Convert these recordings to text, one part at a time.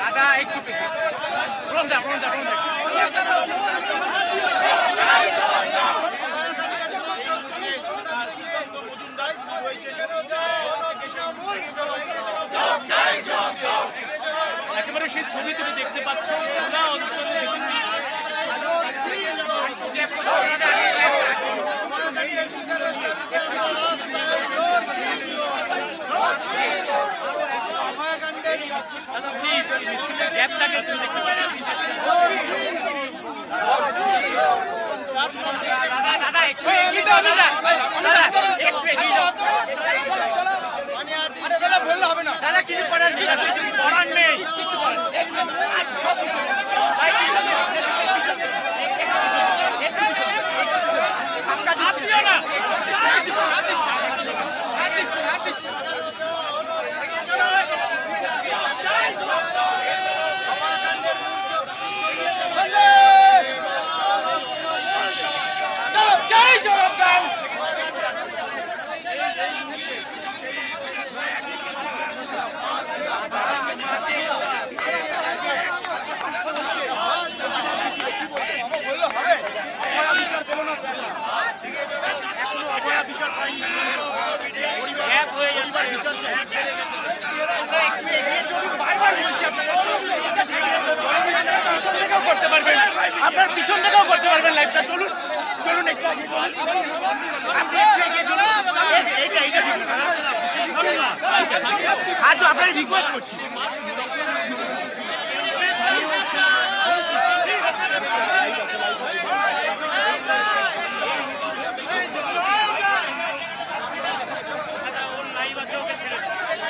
দাদা একটু পিছিয়ে একেবারে সেই ছবি তুমি দেখতে পাচ্ছ গ্যাপটাকে তুমি দেখতে পাচ্ছ দাদা একটু এগিয়ে দাও দাদা একটু এগিয়ে দাও বললে হবে না দাদা কিছু করার নেই কিছু করার সব আপনার পিছন থেকেও করতে পারবেন লাইভটা চলুন চলুন একটু আগে আজ আপনার রিকোয়েস্ট করছি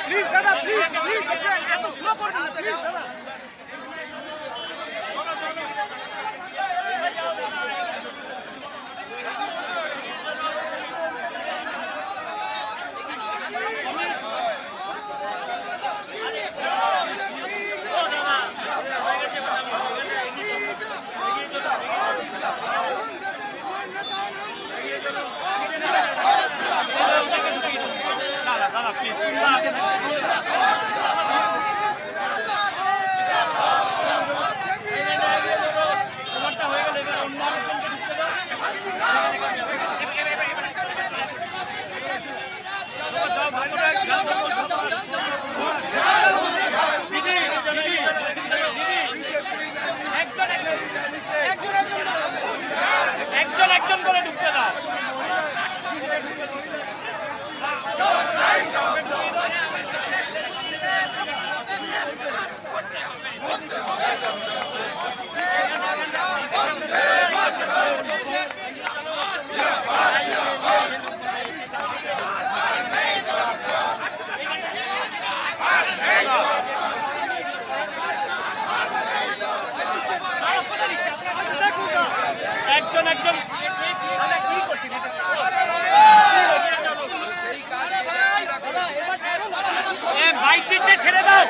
প্লিজ দাদা প্লিজ প্লিজ এত স্লো করবেন না প্লিজ দাদা একজন করে ঢুকতে দাও একজন কি করছি বাইক দিচ্ছে ছেড়ে দাও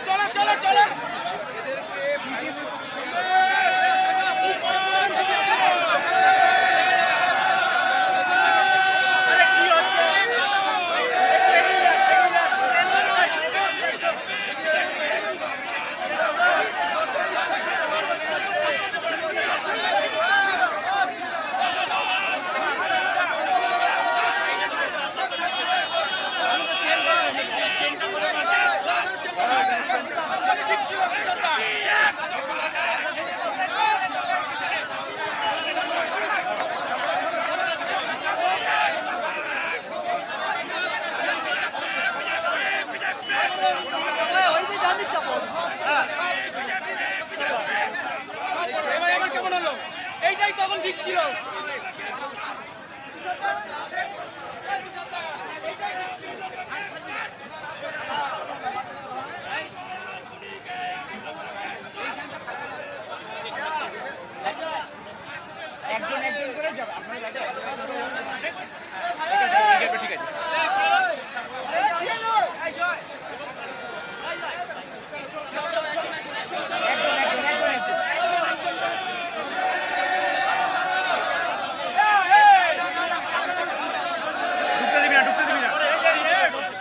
চলো চলো চলো ঠিক ছিল। একজন একজন করে যাবে আপনার ঠিক আছে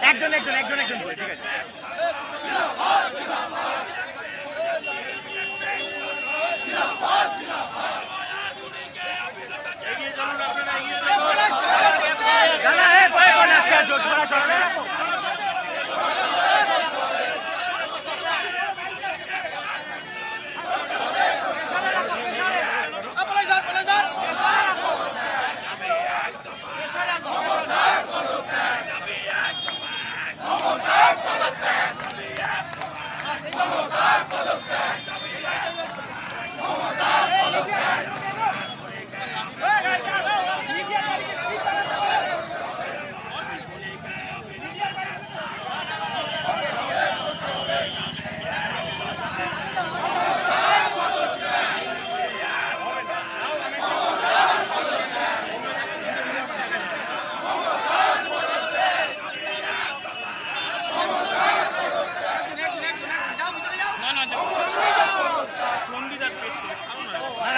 একজন একজন একজন একজন করে ঠিক আছে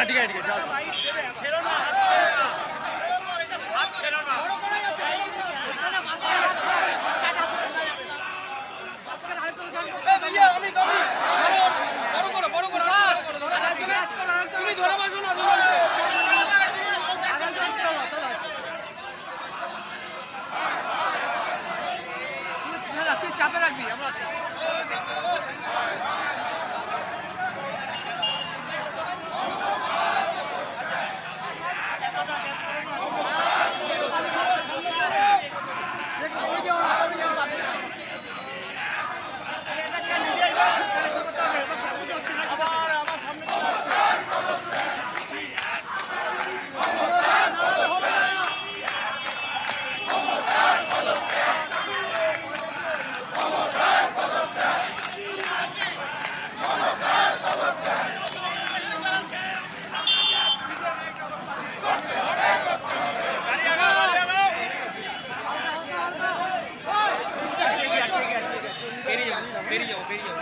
ঠিক আছে ঠিক আছে ছেড়ো না হাত ছেড়ো না আমি বড় করো তুমি ধরে বাসো না চাপে রাখবি আমরা বেরিয়ে যাও ঠিক আছে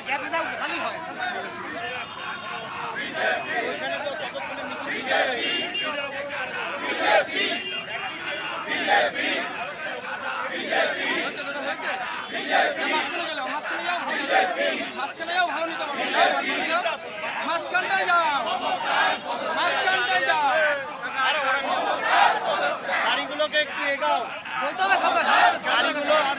খেলবে না খালি হয় মাঝখানে যাও ভালো নিতে পারবে মাঝখানটায় যাও গাড়িগুলোকে একটু এগাও বলতে হবে খাবার গাড়িগুলো আর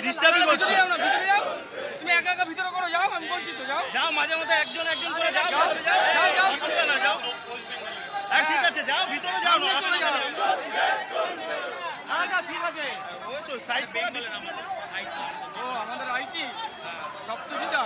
ডিস্টার্বই করছে। তুমি একা একা ভিতরে করো, যাও, আমি বলছি তো যাও। যাও মাঝে মধ্যে একজন একজন করে যাও, যাও, ভিতরে যাও। যাও, যাও। অসুবিধা না, যাও। হ্যাঁ ঠিক আছে, যাও ভিতরে যাও, সামনে চলে অসুবিধা যাও। নেই। হ্যাঁ না, ঠিক আছে, ওই তো সাইড করে ভিতরে যাও। ও আমাদের আইটি সপ্তশীটা।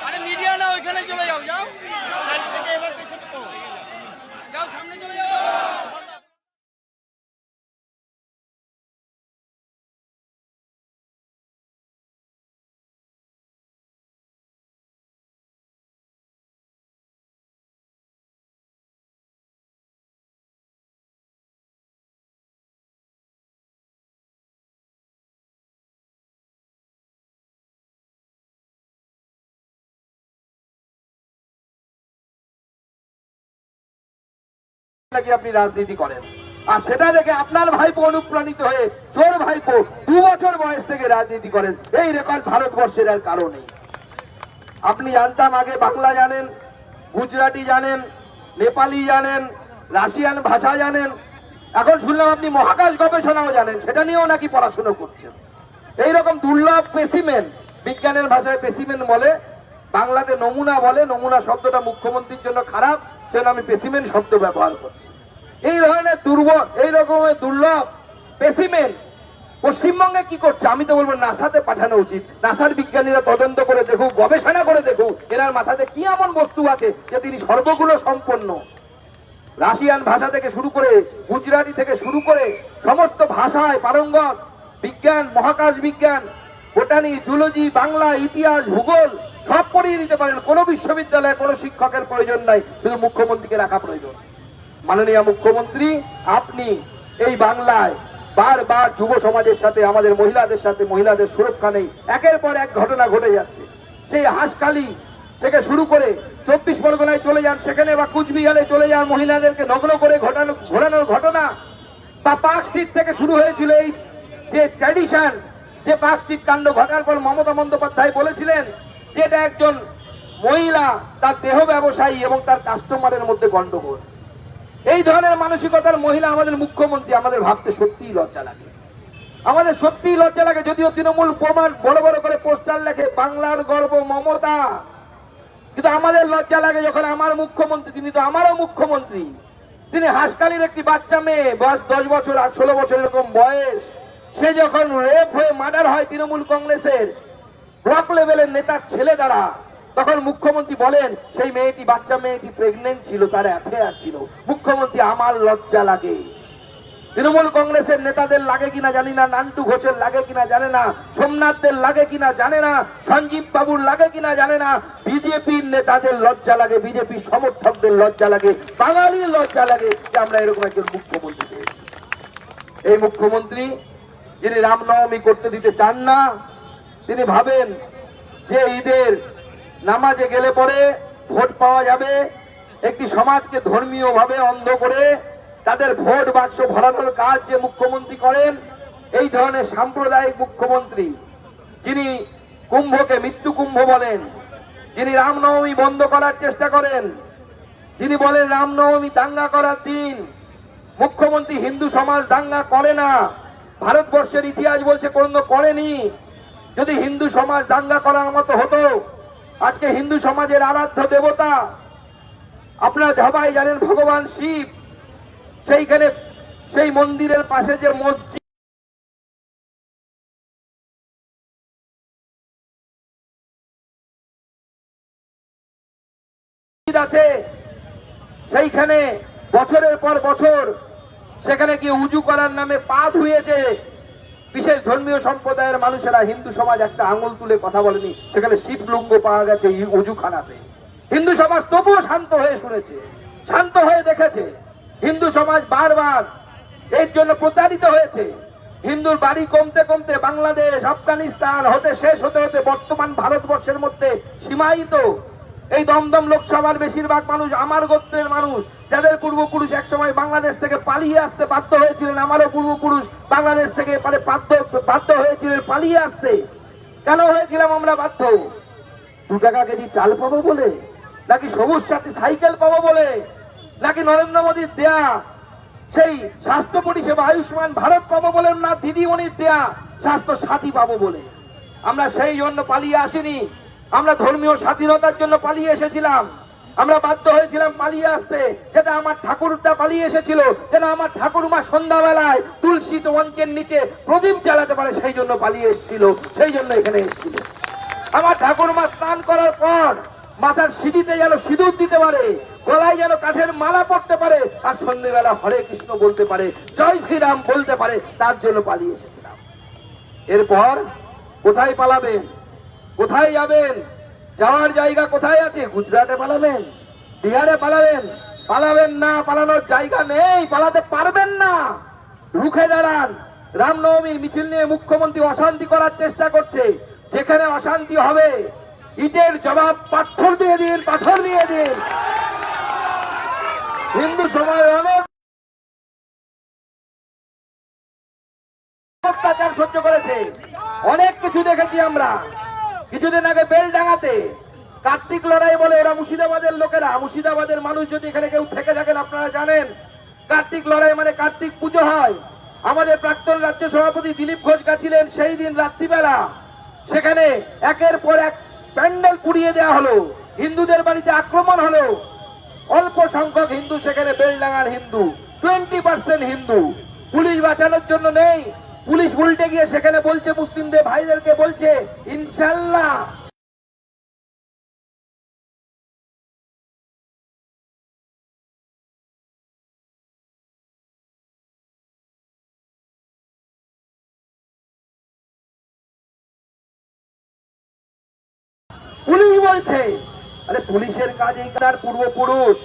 আরে মিডিয়া না, ওইখানে চলে যাও, যাও যাও, সামনে চলে যাও। নাকি আপনি রাজনীতি করেন, আর সেটা দেখে আপনার ভাইপো অনুপ্রাণিত হয়ে চোর ভাইপো 2 বছর বয়স থেকে রাজনীতি করেন। এই রেকর্ড ভারতবর্ষের আর কারো নেই। আপনি জানতাম আগে বাংলা জানেন, গুজরাটি জানেন, নেপালি জানেন, রাশিয়ান ভাষা জানেন, এখন শুনলাম আপনি মহাকাশ গবেষণাও জানেন, সেটা নিয়েও নাকি পড়াশোনা করছেন। এইরকম দুর্লভ স্পেসিমেন, বিজ্ঞানের ভাষায় স্পেসিমেন বলে, বাংলাতে নমুনা বলে। নমুনা শব্দটা মুখ্যমন্ত্রীর জন্য খারাপ, সেজন্য আমি স্পেসিমেন শব্দ ব্যবহার করছি। এই ধরনের এই রকমের দুর্লভ স্পেসিমেন পশ্চিমবঙ্গে কি করছে? আমি তো বলবো নাসাতে পাঠানো উচিত। নাসার বিজ্ঞানীরা তদন্ত করে দেখুক, গবেষণা করে দেখুক, এনার মাথাতে কি এমন বস্তু আছে যে তিনি সর্বগুলো সম্পন্ন। রাশিয়ান ভাষা থেকে শুরু করে, গুজরাটি থেকে শুরু করে সমস্ত ভাষায় পারঙ্গত, বিজ্ঞান, মহাকাশ বিজ্ঞান, বোটানি, জুলজি, বাংলা, ইতিহাস, ভূগোল সব পড়িয়ে দিতে পারেন। কোনো বিশ্ববিদ্যালয়ে কোনো শিক্ষকের প্রয়োজন নাই, শুধু মুখ্যমন্ত্রীকে রাখা প্রয়োজন। মাননীয় মুখ্যমন্ত্রী, আপনি এই বাংলায় বারবার যুব সমাজের সাথে, আমাদের মহিলাদের সাথে, মহিলাদের সুরক্ষা নেই, একের পর এক ঘটনা ঘটে যাচ্ছে। সেই হাঁসখালি থেকে শুরু করে 24 পরগনায় চলে যান, সেখানে বা কুচবিহারে চলে যান, মহিলাদেরকে নগ্ন করে ঘোরানোর ঘটনা, বা পার্ক স্ট্রিট থেকে শুরু হয়েছিল এই যে ট্র্যাডিশন, যে পার্ক স্ট্রিট কাণ্ড ঘটার পর মমতা বন্দ্যোপাধ্যায় বলেছিলেন যে এটা একজন মহিলা, তার দেহ ব্যবসায়ী এবং তার কাস্টমারের মধ্যে গন্ডগোল। এই ধরনের মানসিকতার মহিলা আমাদের মুখ্যমন্ত্রী। আমাদের ভাবতে সত্যিই লজ্জা লাগে, আমাদের সত্যিই লজ্জা লাগে। যদিও তৃণমূল প্রমাণ বড় বড় করে পোস্টার লেখে বাংলার গর্ব মমতা, কিন্তু আমাদের লজ্জা লাগে যখন আমার মুখ্যমন্ত্রী, তিনি তো আমারও মুখ্যমন্ত্রী, তিনি হাঁসখালির একটি বাচ্চা মেয়ে, বয়স 10 বছর আর 16 বছর এরকম বয়স, সে যখন রেপ হয়ে মার্ডার হয় তৃণমূল কংগ্রেসের ব্লক লেভেলের নেতার ছেলে দ্বারা, তখন মুখ্যমন্ত্রী বলেন সেই মেয়েটি, বাচ্চা মেয়েটি প্রেগনেন্ট ছিল, তার অ্যাফেয়ার ছিল। মুখ্যমন্ত্রী, আমার লজ্জা লাগে। তৃণমূল কংগ্রেসের নেতাদের লাগে কিনা জানি না, নান্টু ঘোষের লাগে কিনা জানে না, সোমনাথদের লাগে কিনা জানে না, সঞ্জীব বাবুর লাগে কিনা জানে না, বিজেপির নেতাদের লজ্জা লাগে, বিজেপির সমর্থকদের লজ্জা লাগে, বাঙালির লজ্জা লাগে যে আমরা এরকম একজন মুখ্যমন্ত্রী পেয়েছি। এই মুখ্যমন্ত্রী যিনি রামনবমী করতে দিতে চান না, তিনি ভাবেন যে ঈদের নামাজে গেলে পরে ভোট পাওয়া যাবে, একটি সমাজকে ধর্মীয় ভাবে অন্ধ করে তাদের ভোট বাক্স ভরানোর কাজ যে মুখ্যমন্ত্রী করেন, এই ধরনের সাম্প্রদায়িক মুখ্যমন্ত্রী, যিনি কুম্ভকে মৃত্যু কুম্ভ বলেন, যিনি রামনবমী বন্ধ করার চেষ্টা করেন, যিনি বলেন রামনবমী দাঙ্গা করার দিন, মুখ্যমন্ত্রী হিন্দু সমাজ দাঙ্গা করে না, ভারতবর্ষের ইতিহাস বলছে কোনো করেনি। যদি হিন্দু সমাজ দাঙ্গা করার মতো হতো, আজকে হিন্দু সমাজের আরাধ্য দেবতা আপনারা সবাই জানেন ভগবান শিব, সেইখানে সেই মন্দিরের পাশে যে মসজিদ আছে, সেইখানে বছরের পর বছর সেখানে গিয়ে উজু করার নামে পা ধুয়েছে বিশেষ ধর্মীয় সম্প্রদায়ের মানুষেরা। হিন্দু সমাজ একটা আঙুল তুলে কথা বলেনি, সেখানে শিবলিঙ্গ পাওয়া গেছে উজুখানাতে। হিন্দু সমাজ তবুও শান্ত হয়ে শুনেছে, শান্ত হয়ে দেখেছে। হিন্দু সমাজ বারবার এর জন্য প্রতারিত হয়েছে। হিন্দুর বাড়ি কমতে কমতে বাংলাদেশ, আফগানিস্তান হতে শেষ হতে হতে বর্তমান ভারতবর্ষের মধ্যে সীমায়িত। এই দমদম লোকসভার বেশিরভাগ মানুষ আমার গোত্রের মানুষ, যাদের পূর্বপুরুষ একসময় বাংলাদেশ থেকে পালিয়ে আসতে বাধ্য হয়েছিলেন। আমারও পূর্বপুরুষ বাংলাদেশ থেকে বাধ্য হয়েছিলেন পালিয়ে আসতে। কেন হয়েছিলাম আমরা বাধ্য? 2 টাকা কেজি চাল পাবো বলে, নাকি সবুজ সাথী সাইকেল পাবো বলে, নাকি নরেন্দ্র মোদীর দেয়া সেই স্বাস্থ্য পরিষেবা আয়ুষ্মান ভারত পাবো বলে, না দিদিমণির দেয়া স্বাস্থ্য সাথী পাবো বলে? আমরা সেই জন্য পালিয়ে আসিনি, আমরা ধর্মীয় স্বাধীনতার জন্য পালিয়ে এসেছিলাম। আমরা বাধ্য হয়েছিলাম পালিয়ে আসতে, যেটা আমার ঠাকুরদা পালিয়ে এসেছিল, যেন আমার ঠাকুরমা সন্ধ্যাবেলায় তুলসী মঞ্চের নিচে প্রদীপ জ্বালাতে পারে, সেই জন্য পালিয়ে এসেছিল, সেই জন্য এখানে এসেছিল। আমার ঠাকুরমা স্নান করার পর মাথার সিঁড়িতে যেন সিঁদুর দিতে পারে, গলায় যেন কাঠের মালা পড়তে পারে, আর সন্ধ্যেবেলা হরে কৃষ্ণ বলতে পারে, জয় শ্রীরাম বলতে পারে, তার জন্য পালিয়ে এসেছিলাম। এরপর কোথায় পালাবেন? কোথায় যাবেন? যাওয়ার জায়গা কোথায় আছে? গুজরাটে পালাবেন, বিহারে পালাবেন? পালাবেন না, পালানোর জায়গা নেই, পালাতে পারবেন না। রুখে দাঁড়ান। রামনবমীর মিছিল নিয়ে মুখ্যমন্ত্রী অশান্তি করার চেষ্টা করছে। যেখানে অশান্তি হবে ইটের জবাব পাথর দিয়ে দিন, পাথর দিয়ে দিন। হিন্দু সমাজ অনেক অত্যাচার সহ্য করেছে, অনেক কিছু দেখেছি আমরা। কিছুদিন আগে বেলডাঙ্গাতে কার্তিক লড়াই বলে, ওরা মুর্শিদাবাদের লোকেরা, মুর্শিদাবাদের মানুষ যদি এখানে কেউ থেকে থাকেন আপনারা জানেন, কার্তিক লড়াই মানে কার্তিক পুজো হয়। আমাদের প্রাক্তন রাজ্য সভাপতি দিলীপ ঘোষ গেছিলেন সেই দিন রাত্রিবেলা, সেখানে একের পর এক প্যান্ডেল পুড়িয়ে দেওয়া হলো, হিন্দুদের বাড়িতে আক্রমণ হলো। অল্প সংখ্যক হিন্দু সেখানে, বেলডাঙ্গার হিন্দু 20% হিন্দু। পুলিশ বাঁচানোর জন্য নেই, পুলিশ উল্টে গিয়ে সেখানে বলছে, মুসলিমদের ভাইদেরকে বলছে ইনশাল্লাহ পুলিশ বলছে। আরে পুলিশের কাজ এই কার? পূর্বপুরুষ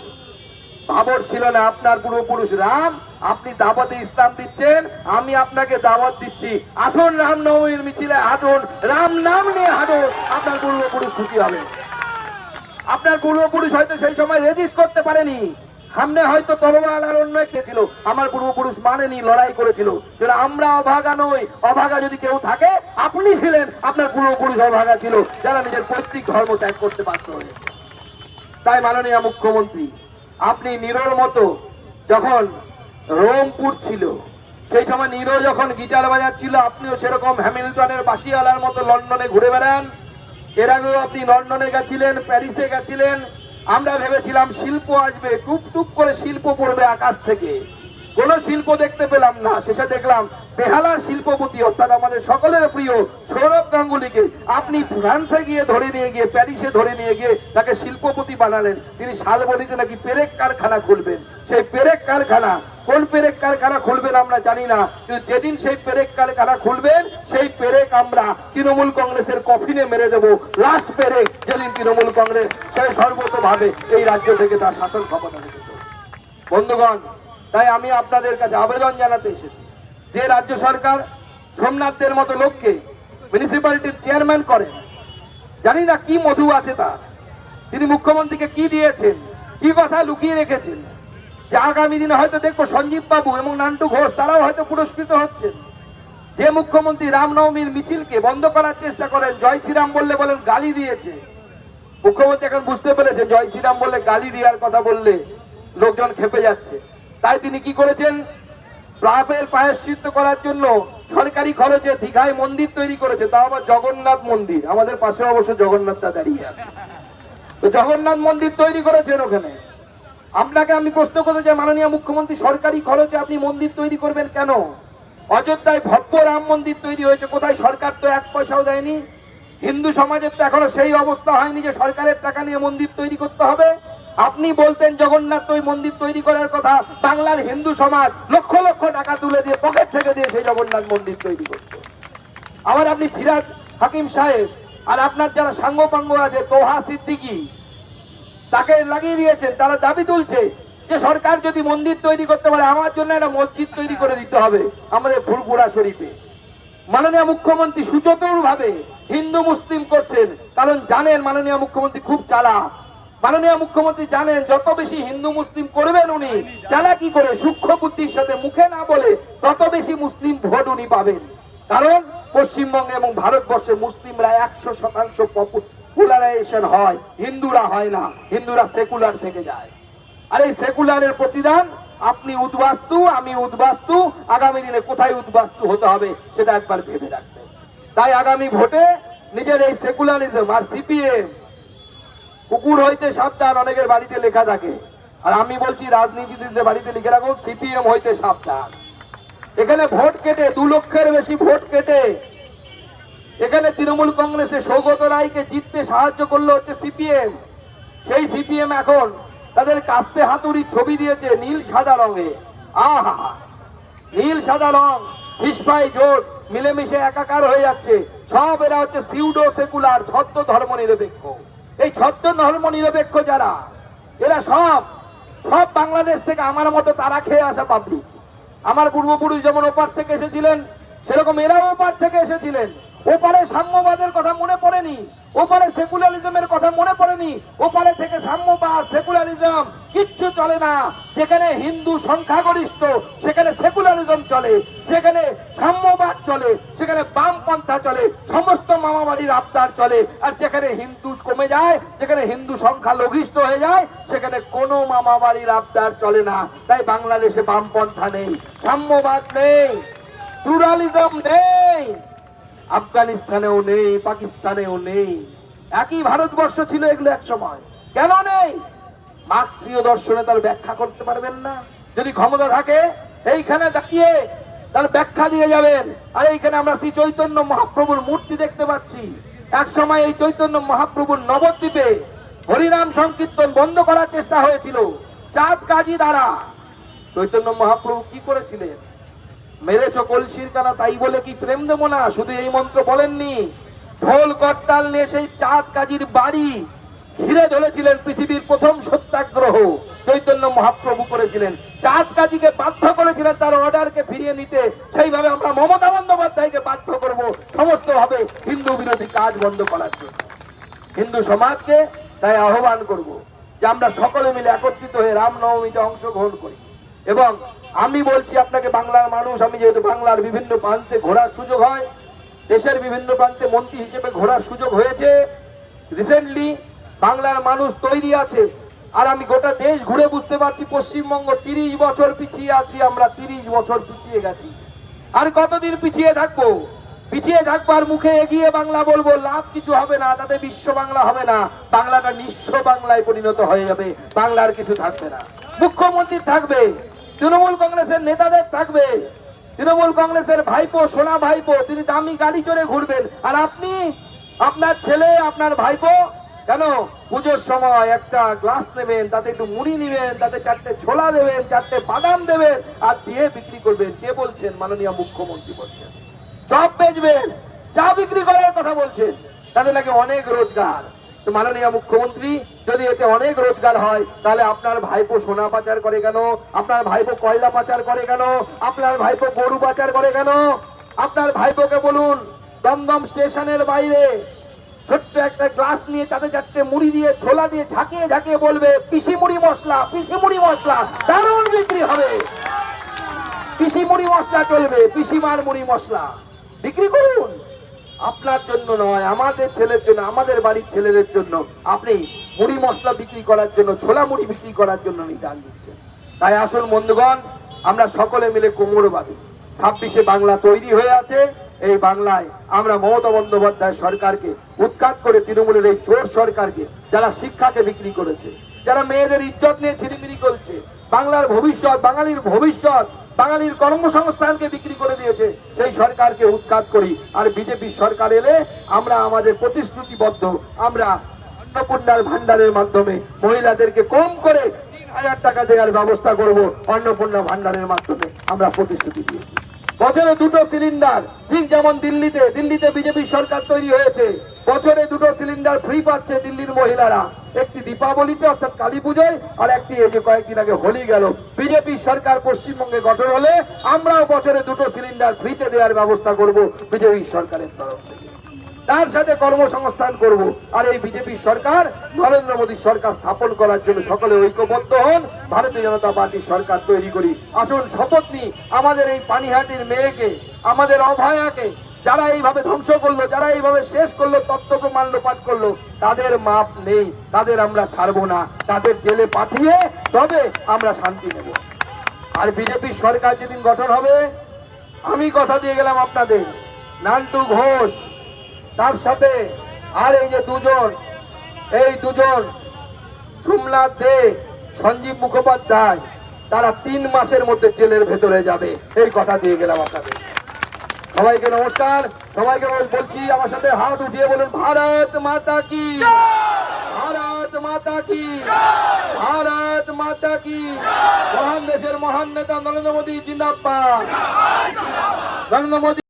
বাবর ছিল না, আপনার পূর্বপুরুষ রাম। আপনি দাওয়াতে ইসলাম দিচ্ছেন, আমি আপনাকে দাওয়াত দিচ্ছি, আসুন রামনবমীর মিছিলে হাঁটুন, রাম নাম নিয়ে হাঁটুন, আপনার পূর্বপুরুষ খুশি হবে। আপনার পূর্বপুরুষ হয়তো সেই সময় রেজিস্ট করতে পারেনি, সামনে হয়তো তরোয়াল আর অন্য কে ছিল, আমার পূর্বপুরুষ মানেনি, লড়াই করেছিল। আমরা অভাগা নই, অভাগা যদি কেউ থাকে আপনি ছিলেন, আপনার পূর্বপুরুষ অভাগা ছিল, যারা নিজের পৈতৃক ধর্ম ত্যাগ করতে বাধ্য হয়েছে। তাই মাননীয় মুখ্যমন্ত্রী, আপনি নিরোর মতো যখন রোমপুর ছিল, সেই সময় নিরো যখন গিটার বাজাচ্ছিল, আপনিও সেরকম হ্যামিল্টনের বাসিওয়ালার মতো লন্ডনে ঘুরে বেড়ান। এর আগেও আপনি লন্ডনে গেছিলেন, প্যারিসে গেছিলেন। আমরা ভেবেছিলাম শিল্প আসবে, টুকটুক করে শিল্প পড়বে আকাশ থেকে, কোন শিল্প দেখতে পেলাম না। শেষে দেখলাম বেহালার শিল্পপতি, অর্থাৎ আমাদের সকলের প্রিয় সৌরভ গাঙ্গুলিকে আপনি ফ্রান্সে গিয়ে ধরে নিয়ে গিয়ে, প্যারিসে ধরে নিয়ে গিয়ে তাকে শিল্পপতি বানালেন। তিনি শালবনিতে নাকি পেরেক কারখানা খুলবেন। সেই পেরেক কারখানা, কোন পেরেক কারখানা খুলবেন আমরা জানি না, কিন্তু যেদিন সেই পেরেক কারখানা খুলবেন, সেই পেরেক আমরা তৃণমূল কংগ্রেসের কফিনে মেরে দেব। লাস্ট পেরেক যেদিন তৃণমূল কংগ্রেস সর্বতভাবে এই রাজ্য থেকে তার শাসন ক্ষমতা রেখেছে। বন্ধুগণ, তাই আমি আপনাদের কাছে আবেদন জানাতে এসেছি, যে রাজ্য সরকার সোমনাথদের মতো লোককে মিউনিসিপ্যালিটির চেয়ারম্যান করেন, জানি না কি মধু আছে তার, তিনি মুখ্যমন্ত্রীকে কি দিয়েছেন, কি কথা লুকিয়ে রেখেছেন, যে আগামী দিনে হয়তো দেখবো সঞ্জীব বাবু এবং নান্টু ঘোষ তারাও হয়তো পুরস্কৃত হচ্ছেন। যে মুখ্যমন্ত্রী রামনবমীর মিছিলকে বন্ধ করার চেষ্টা করেন, জয় শ্রীরাম বললে বলেন গালি দিয়েছে। মুখ্যমন্ত্রী এখন বুঝতে পেরেছে জয় শ্রীরাম বললে, গালি দেওয়ার কথা বললে লোকজন খেপে যাচ্ছে। তাই তিনি কি করেছেন, পাপের প্রায়শ্চিত্ত করার জন্য সরকারি খরচে দীঘায় মন্দির তৈরি করেছে, তাও আবার জগন্নাথ মন্দির। আমাদের পাশে অবশ্য জগন্নাথটা দাঁড়িয়ে আছে, তো জগন্নাথ মন্দির তৈরি করেছেন ওখানে। আপনাকে আমি প্রশ্ন করতে চাই, মাননীয় মুখ্যমন্ত্রী, সরকারি খরচে আপনি মন্দির তৈরি করবেন কেন? অযোধ্যায় ভব্য রাম মন্দির তৈরি হয়েছে, কোথায়? সরকার তো এক পয়সাও দেয়নি। হিন্দু সমাজের তো এখনো সেই অবস্থা হয়নি যে সরকারের টাকা নিয়ে মন্দির তৈরি করতে হবে। আপনি বলতেন জগন্নাথ ওই মন্দির তৈরি করার কথা, বাংলার হিন্দু সমাজ লক্ষ লক্ষ টাকা তুলে দিয়ে পকেট থেকে দিয়ে সেই জগন্নাথ মন্দির তৈরি করত। আবার আপনি ফিরাদ হাকিম সাহেব আর আপনার যারা সাঙ্গপাঙ্গ আছে, তোহা সিদ্দিকী, তাকে লাগিয়ে দিয়েছেন। তারা দাবি তুলছে যে সরকার যদি মন্দির তৈরি করতে পারে, আমার জন্য একটা মসজিদ তৈরি করে দিতে হবে আমাদের ফুরপুরা শরীফে। মাননীয় মুখ্যমন্ত্রী সুচতুর ভাবে হিন্দু মুসলিম করছেন, কারণ জানেন মাননীয় মুখ্যমন্ত্রী খুব চালাক। মাননীয় মুখ্যমন্ত্রী জানেন যত বেশি হিন্দু মুসলিম করবেন উনি চালাকি করে সূক্ষ্ম বুদ্ধির সাথে, মুখে না বলে, তত বেশি মুসলিম ভোট উনি পাবেন। কারণ পশ্চিমবঙ্গে এবং ভারতবর্ষে মুসলিমরা 100% পপুলারাইজেশন হয়, হিন্দুরা হয় না। হিন্দুরা সেকুলার থেকে যায়। আর এই সেকুলারের প্রতিদান আপনি উদ্বাস্তু, আমি উদ্বাস্তু। আগামী দিনে কোথায় উদ্বাস্তু হতে হবে সেটা একবার ভেবে রাখবেন। তাই আগামী ভোটে নিজের এই সেকুলারিজম আর সিপিএম, কুকুর হইতে সাবধান, অনেকের বাড়িতে লেখা থাকে। আর আমি বলছি রাজনীতিবিদদের বাড়িতে লিখে রাখো সিপিএম হইতে সাবধান। এখানে ভোট কেটে 2 লক্ষের বেশি ভোট কেটে এখানে তৃণমূল কংগ্রেসে সৌগত রায়কে জিততে সাহায্য করলো হচ্ছে সিপিএম। সেই সিপিএম এখন তাদের কাস্তে হাতুড়ি ছবি দিয়েছে নীল সাদা রঙে। আহা, নীল সাদা রং ফিসফাই জোট মিলেমিশে একাকার হয়ে যাচ্ছে। সব এরা হচ্ছে সিউডো সেকুলার, ছদ্ম ধর্ম নিরপেক্ষ। এই ছদ্ম ধর্ম নিরপেক্ষ যারা, এরা সব বাংলাদেশ থেকে আমার মতো তারা খেয়ে আসা পাবলিক। আমার পূর্বপুরুষ যেমন ওপার থেকে এসেছিলেন, সেরকম এরাও ওপার থেকে এসেছিলেন। ওপারে সাম্যবাদের কথা মনে পড়েনি, ওপারে সেকুলারিজমের কথা মনে পড়েনি। ওপারে থেকে সাম্যবাদ, সেকুলারিজম কিচ্ছু চলে না। যেখানে হিন্দু সংখ্যাগরিষ্ঠ সেখানে সেকুলারিজম চলে, সেখানে সাম্যবাদ চলে, সেখানে বামপন্থা চলে, সমস্ত মামাবাড়ির আবদার চলে। আর যেখানে হিন্দু কমে যায়, যেখানে হিন্দু সংখ্যা লঘিষ্ঠ হয়ে যায়, সেখানে কোনো মামাবাড়ির আবদার চলে না। তাই বাংলাদেশে বামপন্থা নেই, সাম্যবাদ নেই, প্লুরালিজম নেই, আফগানিস্তানেও নেই, পাকিস্তানেও নেই। একই ভারতবর্ষ ছিল এগুলো এক সময়। কেন নেই? মার্ক্সীয় দর্শনে তার ব্যাখ্যা করতে পারবেন না। যদি ক্ষমতা থাকে এইখানে দাঁড়িয়ে তার ব্যাখ্যা দিয়ে যাবেন। আর এইখানে আমরা শ্রী চৈতন্য মহাপ্রভুর মূর্তি দেখতে পাচ্ছি। এক সময় এই চৈতন্য মহাপ্রভুর নবদ্বীপে হরিনাম সংকীর্তন বন্ধ করার চেষ্টা হয়েছিল চাঁদ কাজী দ্বারা। চৈতন্য মহাপ্রভু কি করেছিলেন? মেরেছ কলসির কানা তাই বলে কি প্রেম দেবো না? শুধু এই মন্ত্র বলেননি, ঢোল করতাল নিয়ে সেই চাঁদ কাজীর বাড়ি ঘিরে ধরেছিলেন। পৃথিবীর প্রথম সত্যাগ্রহ চৈতন্য মহাপ্রভু করেছিলেন। চাঁদ কাজীকে বাধ্য করেছিলেন তার অর্ডারকে ফিরিয়ে নিতে। সেইভাবে আমরা মমতা বন্দ্যোপাধ্যায়কে বাধ্য করব সমস্ত ভাবে হিন্দু বিরোধী কাজ বন্ধ করার জন্য। হিন্দু সমাজকে তাই আহ্বান করব যে আমরা সকলে মিলে একত্রিত হয়ে রামনবমীতে অংশগ্রহণ করি। এবং আমি বলছি আপনাকে, বাংলার মানুষ, আমি যেহেতু বাংলার বিভিন্ন প্রান্তে ঘোরার সুযোগ হয়, দেশের বিভিন্ন প্রান্তে মন্ত্রী হিসেবে ঘোরার সুযোগ হয়েছে রিসেন্টলি, বাংলার মানুষ তৈরি আছে। আর আমি গোটা দেশ ঘুরে বুঝতে পারছি পশ্চিমবঙ্গ 30 বছর পিছিয়ে আছি আমরা, 30 বছর পিছিয়ে গেছি। আর কতদিন পিছিয়ে থাকবো? পিছিয়ে থাকবো আর মুখে এগিয়ে বাংলা বলবো, লাভ কিছু হবে না। তাতে বিশ্ব বাংলা হবে না, বাংলাটা নিঃস্ব বাংলায় পরিণত হয়ে যাবে। বাংলার কিছু থাকবে না। মুখ্যমন্ত্রী থাকবে, তৃণমূল কংগ্রেসের নেতাদের থাকবে, তৃণমূল কংগ্রেসের ভাইপো, সোনা ভাইপো, তিনি দামি গাড়ি চড়ে ঘুরবেন। আর আপনি, আপনার ছেলে, আপনার ভাইপো কেন পুজোর সময় একটা গ্লাস নেবেন, তাতে একটু মুড়ি নেবেন, তাতে 4টে ছোলা দেবেন, 4টে বাদাম দেবেন, আর দিয়ে বিক্রি করবেন। কে বলছেন? মাননীয় মুখ্যমন্ত্রী বলছেন। চপ বেচবেন, চা বিক্রি করার কথা বলছেন, তাতে নাকি অনেক রোজগার। তো মাননীয় মুখ্যমন্ত্রী, যদি এতে অনেক রোজগার হয়, তাহলে আপনার ভাইপো সোনা পাচার করে কেন? আপনার ভাইপো কয়লা পাচার করে কেন? আপনার ভাইপো গরু পাচার করে কেন? আপনার ভাইপোকে বলুন দমদম স্টেশনের বাইরে ছোট্ট একটা গ্লাস নিয়ে তাতে 4টে মুড়ি দিয়ে, ছোলা দিয়ে ঝাঁকিয়ে ঝাঁকিয়ে বলবে পিসি মুড়ি মশলা, পিসি মুড়ি মশলা, দারুণ বিক্রি হবে। পিসি মুড়ি মশলা চলবে, পিসিমার মুড়ি মশলা বিক্রি করুন। আপনার জন্য নয়, আমাদের ছেলের জন্য, আমাদের বাড়ির ছেলেদের জন্য আপনি মুড়ি মশলা বিক্রি করার জন্য, ছোলা মুড়ি বিক্রি করার জন্য নিদান দিচ্ছেন। তাই আসুন বন্ধুগণ, আমরা সকলে মিলে কোমর বাঁধি। 26-এ বাংলা তৈরি হয়ে আছে। এই বাংলায় আমরা মমতা বন্দ্যোপাধ্যায় সরকারকে উৎখাত করে তৃণমূলের এই চোর সরকারকে, যারা শিক্ষাকে বিক্রি করেছে, যারা মেয়েদের ইজ্জত নিয়ে ছিনিমিনি করছে, বাংলার ভবিষ্যৎ, বাঙালির ভবিষ্যৎ, বাঙালির কর্মসংস্থানকে বিক্রি করে দিয়েছে, সেই সরকারকে উৎখাত করি। আর বিজেপি সরকার এলে আমরা আমাদের প্রতিশ্রুতিবদ্ধ, আমরা অন্নপূর্ণার ভান্ডারের মাধ্যমে মহিলাদেরকে কম করে 3,000 টাকা দেওয়ার ব্যবস্থা করব। অন্নপূর্ণা ভান্ডারের মাধ্যমে আমরা প্রতিশ্রুতি দিয়েছি। বছরে 2টো সিলিন্ডার, ঠিক যেমন দিল্লিতে বিজেপি সরকার তৈরি হয়েছে, বছরে 2টো সিলিন্ডার ফ্রি পাচ্ছে দিল্লির মহিলারা। একটি দীপাবলিতে অর্থাৎ কালী পুজোয়, আর একটি এই যে কয়েকদিন আগে হোলি গেল। বিজেপি সরকার পশ্চিমবঙ্গে গঠন হলে আমরাও বছরে 2টো সিলিন্ডার ফ্রিতে দেওয়ার ব্যবস্থা করব বিজেপি সরকারের তরফ থেকে। তার সাথে কর্মসংস্থান করব। আর এই বিজেপি সরকার, নরেন্দ্র মোদী সরকার স্থাপন করার জন্য সকলে ঐক্যবদ্ধ হন, ভারতীয় জনতা পার্টির সরকার তৈরি করি। আসুন শপথ নিই, আমাদের এই পানিহাটির মেয়েকে, আমাদের অভয়াকে যারা এইভাবে ধ্বংস করলো, যারা এইভাবে শেষ করলো, তথ্য প্রমাণ লোপাট করলো, তাদের মাপ নেই, তাদের আমরা ছাড়বো না। তাদের জেলে পাঠিয়ে তবে আমরা শান্তি নেব। আর বিজেপি সরকার যেদিন গঠন হবে, আমি কথা দিয়ে গেলাম আপনাদের, নান্টু ঘোষ, তার সাথে আর এই যে দুজন সোমনাথ দে, সঞ্জীব মুখোপাধ্যায়, তারা 3 মাসের মধ্যে জেলের ভেতরে যাবে। এই কথা দিয়ে গেলাম আপনাদের। সবাইকে নমস্কার, সবাইকে বলছি আমার সাথে হাত উঠিয়ে বলুন, ভারত মাতা কি, ভারত মাতা কি, ভারত মাতা কি। মহান দেশের মহান নেতা নরেন্দ্র মোদী জিন্দাবাদ। নরেন্দ্র মোদী